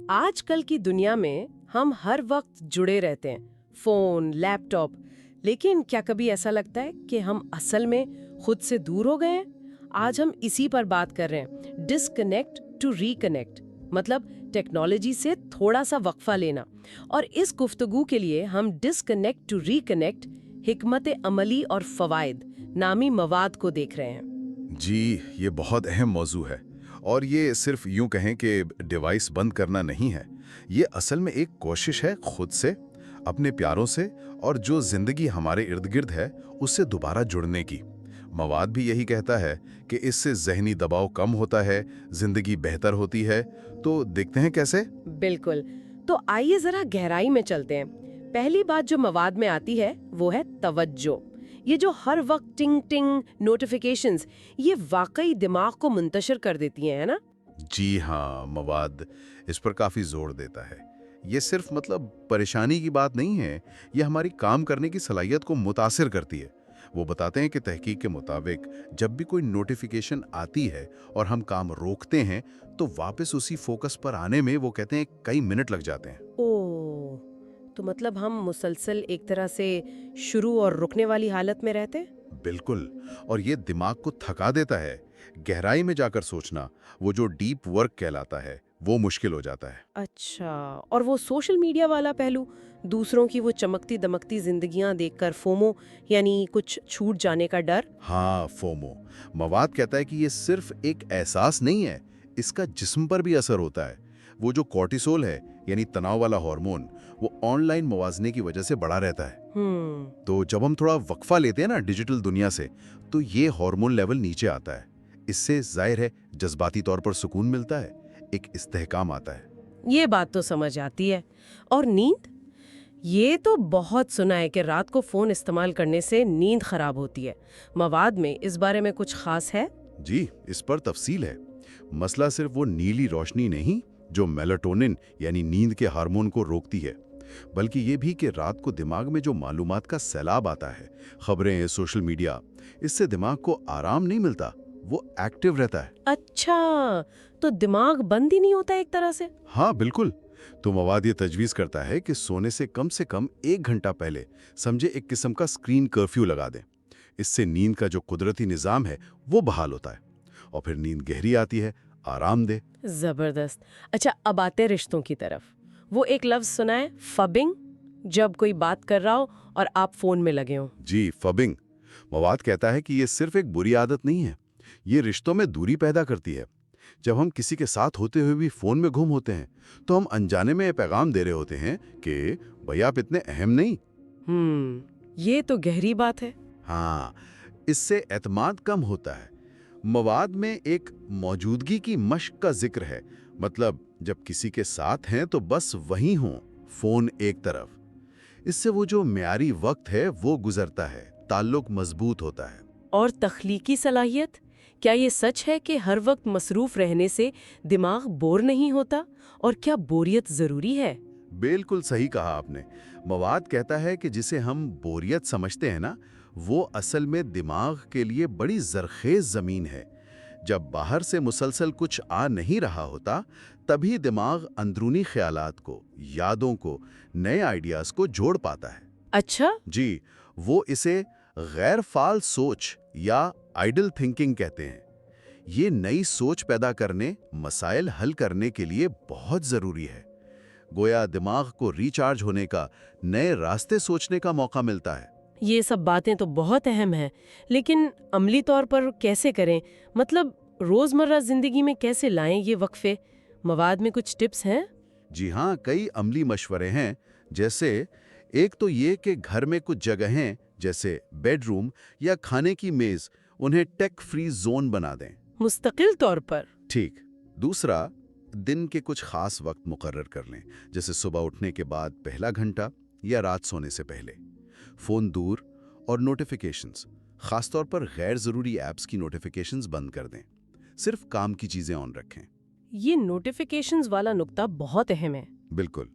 آج کل کی دنیا میں ہم ہر وقت جڑے رہتے ہیں، فون، لیپ ٹاپ، لیکن کیا کبھی ایسا لگتا ہے کہ ہم اصل میں خود سے دور ہو گئے ہیں؟ آج ہم اسی پر بات کر رہے ہیں، ڈسکنیکٹ ٹو ریکنیکٹ، مطلب ٹیکنالوجی سے تھوڑا سا وقفہ لینا۔ اور اس گفتگو کے لیے ہم ڈسکنیکٹ ٹو ریکنیکٹ، حکمت عملی اور فوائد نامی مواد کو دیکھ رہے ہیں۔ جی، یہ بہت اہم موضوع ہے، اور یہ صرف یوں کہیں کہ ڈیوائس بند کرنا نہیں ہے۔ یہ اصل میں ایک کوشش ہے خود سے، اپنے پیاروں سے اور جو زندگی ہمارے ارد گرد ہے اس سے دوبارہ جڑنے کی۔ مواد بھی یہی کہتا ہے کہ اس سے ذہنی دباؤ کم ہوتا ہے، زندگی بہتر ہوتی ہے۔ تو دیکھتے ہیں کیسے؟ بالکل، تو آئیے ذرا گہرائی میں چلتے ہیں۔ پہلی بات جو مواد میں آتی ہے وہ ہے توجہ۔ یہ جو ہر وقت ٹنگ ٹنگ نوٹیفیکیشنز، یہ واقعی دماغ کو منتشر کر دیتی ہیں، ہے نا؟ جی ہاں، مواد اس پر کافی زور دیتا ہے۔ یہ صرف پریشانی کی بات نہیں ہے، یہ ہماری کام کرنے کی صلاحیت کو متاثر کرتی ہے۔ وہ بتاتے ہیں کہ تحقیق کے مطابق جب بھی کوئی نوٹیفیکیشن آتی ہے اور ہم کام روکتے ہیں تو واپس اسی فوکس پر آنے میں وہ کہتے ہیں کئی منٹ لگ جاتے ہیں۔ اوہ، تو مطلب ہم مسلسل ایک طرح سے شروع اور رکنے والی حالت میں رہتے ہیں؟ بالکل، اور یہ دماغ کو تھکا دیتا ہے۔ گہرائی میں جا کر سوچنا، وہ جو ڈیپ ورک کہلاتا ہے، وہ مشکل ہو جاتا ہے۔ اچھا، اور وہ سوشل میڈیا والا پہلو، دوسروں کی وہ چمکتی دمکتی زندگیاں دیکھ کر فومو، یعنی کچھ چھوٹ جانے کا ڈر؟ ہاں، فومو مواد کہتا ہے کہ یہ صرف ایک احساس نہیں ہے، اس کا جسم پر بھی اثر ہوتا ہے۔ وہ جو کورٹیسول ہے، یعنی تناؤ والا ہارمون، وہ آن لائن موازنے کی وجہ سے بڑھا رہتا ہے۔ تو جب ہم تھوڑا وقفہ لیتے ہیں نا ڈیجیٹل دنیا سے، تو یہ ہارمون لیول نیچے آتا ہے۔ اس سے ظاہر ہے جذباتی طور پر سکون ملتا ہے، ایک استحکام آتا ہے۔ یہ بات تو سمجھ آتی ہے۔ اور نیند؟ یہ تو بہت سنا ہے کہ رات کو فون استعمال کرنے سے نیند خراب ہوتی ہے۔ مواد میں اس بارے میں کچھ خاص ہے؟ جی، اس پر تفصیل ہے۔ مسئلہ صرف وہ نیلی روشنی نہیں جو میلاٹونن یعنی نیند کے ہارمون کو روکتی ہے، بلکہ یہ بھی کہ رات کو دماغ میں جو معلومات کا سیلاب آتا ہے، خبریں، سوشل میڈیا، اس سے دماغ کو آرام نہیں ملتا، وہ ایکٹیو رہتا ہے۔ اچھا، تو دماغ بند ہی نہیں ہوتا ایک طرح سے؟ ہاں بالکل۔ تو مواد یہ تجویز کرتا ہے کہ سونے سے کم 1 گھنٹہ پہلے سمجھے ایک قسم کا اسکرین کرفیو لگا دیں۔ اس سے نیند کا جو قدرتی نظام ہے وہ بحال ہوتا ہے، اور پھر نیند گہری آتی ہے، آرام دہ۔ زبردست۔ اچھا، اب آتے رشتوں کی طرف۔ وہ ایک لفظ سنا ہے، فبنگ، جب کوئی بات کر رہا ہو اور آپ فون میں لگے ہوں۔ جی، فبنگ مواد کہتا ہے کہ یہ صرف ایک بری عادت نہیں ہے، یہ رشتوں میں دوری پیدا کرتی ہے۔ جب ہم کسی کے ساتھ ہوتے ہوئے بھی فون میں گم ہوتے ہیں تو ہم انجانے میں یہ پیغام دے رہے ہوتے ہیں کہ بھئی آپ اتنے اہم نہیں۔ یہ تو گہری بات ہے۔ ہاں، اس سے اعتماد کم ہوتا ہے۔ مواد میں ایک موجودگی کی مشق کا ذکر ہے، مطلب جب کسی کے ساتھ ہیں تو بس وہیں ہوں، فون ایک طرف۔ اس سے وہ جو معیاری وقت ہے وہ گزرتا ہے، تعلق مضبوط ہوتا ہے۔ اور تخلیقی صلاحیت؟ کیا یہ سچ ہے کہ ہر وقت مصروف رہنے سے دماغ بور نہیں ہوتا؟ اور کیا بوریت ضروری ہے؟ بالکل صحیح کہا آپ نے۔ مواد کہتا ہے کہ جسے ہم بوریت سمجھتے ہیں نا، وہ اصل میں دماغ کے لیے بڑی زرخیز زمین ہے۔ جب باہر سے مسلسل کچھ آ نہیں رہا ہوتا، تبھی دماغ اندرونی خیالات کو، یادوں کو، نئے آئیڈیاز کو جوڑ پاتا ہے۔ اچھا؟ جی، وہ اسے غیر فعال سوچ یا آئیڈل تھنکنگ کہتے ہیں۔ یہ نئی سوچ پیدا کرنے، مسائل حل کرنے کے لیے بہت ضروری ہے۔ گویا دماغ کو ریچارج ہونے کا، نئے راستے سوچنے کا موقع ملتا ہے۔ یہ سب باتیں تو بہت اہم ہیں، لیکن عملی طور پر کیسے کریں؟ مطلب روزمرہ زندگی میں کیسے لائیں یہ وقفے؟ مواد میں کچھ ٹپس ہیں؟ جی ہاں، کئی عملی مشورے ہیں۔ جیسے ایک تو یہ کہ گھر میں کچھ جگہیں جیسے بیڈ روم یا کھانے کی میز، انہیں ٹیک فری زون بنا دیں۔ مستقل طور پر؟ ٹھیک۔ دوسرا، دن کے کچھ خاص وقت مقرر کر لیں، جیسے صبح اٹھنے کے بعد پہلا گھنٹہ یا رات سونے سے پہلے۔ فون دور اور نوٹیفیکیشنز، خاص طور پر غیر ضروری ایپس کی نوٹیفیکیشنز بند کر دیں، صرف کام کی چیزیں آن رکھیں۔ یہ نوٹیفیکیشنز والا نقطہ بہت اہم ہے۔ بالکل۔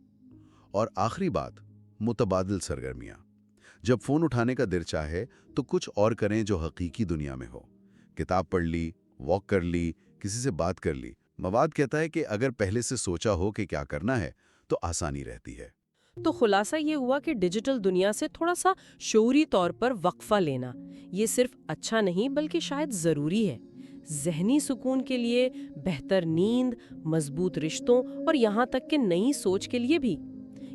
اور آخری بات، متبادل سرگرمیاں۔ جب فون اٹھانے کا دل چاہے تو کچھ اور کریں جو حقیقی دنیا میں ہو۔ کتاب پڑھ لی، واک کر لی، کسی سے بات کر لی، مواد کہتا ہے کہ اگر پہلے سے سوچا ہو کہ کیا کرنا ہے تو آسانی رہتی ہے۔ تو خلاصہ یہ ہوا کہ ڈیجیٹل دنیا سے تھوڑا سا شعوری طور پر وقفہ لینا یہ صرف اچھا نہیں بلکہ شاید ضروری ہے، ذہنی سکون کے لیے، بہتر نیند، مضبوط رشتوں اور یہاں تک کہ نئی سوچ کے لیے بھی۔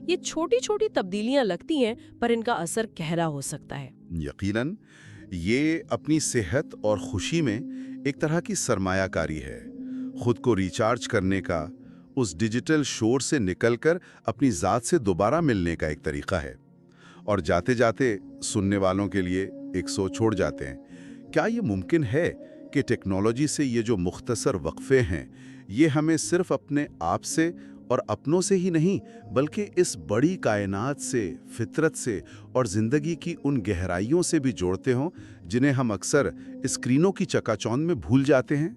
یہ چھوٹی چھوٹی تبدیلیاں لگتی ہیں پر ان کا اثر گہرا ہو سکتا ہے۔ یقیناً یہ اپنی صحت اور خوشی میں ایک طرح کی سرمایہ کاری ہے، خود کو ریچارج کرنے کا، اس ڈیجیٹل شور سے نکل کر اپنی ذات سے دوبارہ ملنے کا ایک طریقہ ہے۔ اور جاتے جاتے سننے والوں کے لیے ایک سوچ چھوڑ جاتے ہیں، کیا یہ ممکن ہے کہ ٹیکنالوجی سے یہ جو مختصر وقفے ہیں یہ ہمیں صرف اپنے آپ سے اور اپنوں سے ہی نہیں بلکہ اس بڑی کائنات سے، فطرت سے اور زندگی کی ان گہرائیوں سے بھی جوڑتے ہوں جنہیں ہم اکثر اسکرینوں کی چکا چوند میں بھول جاتے ہیں؟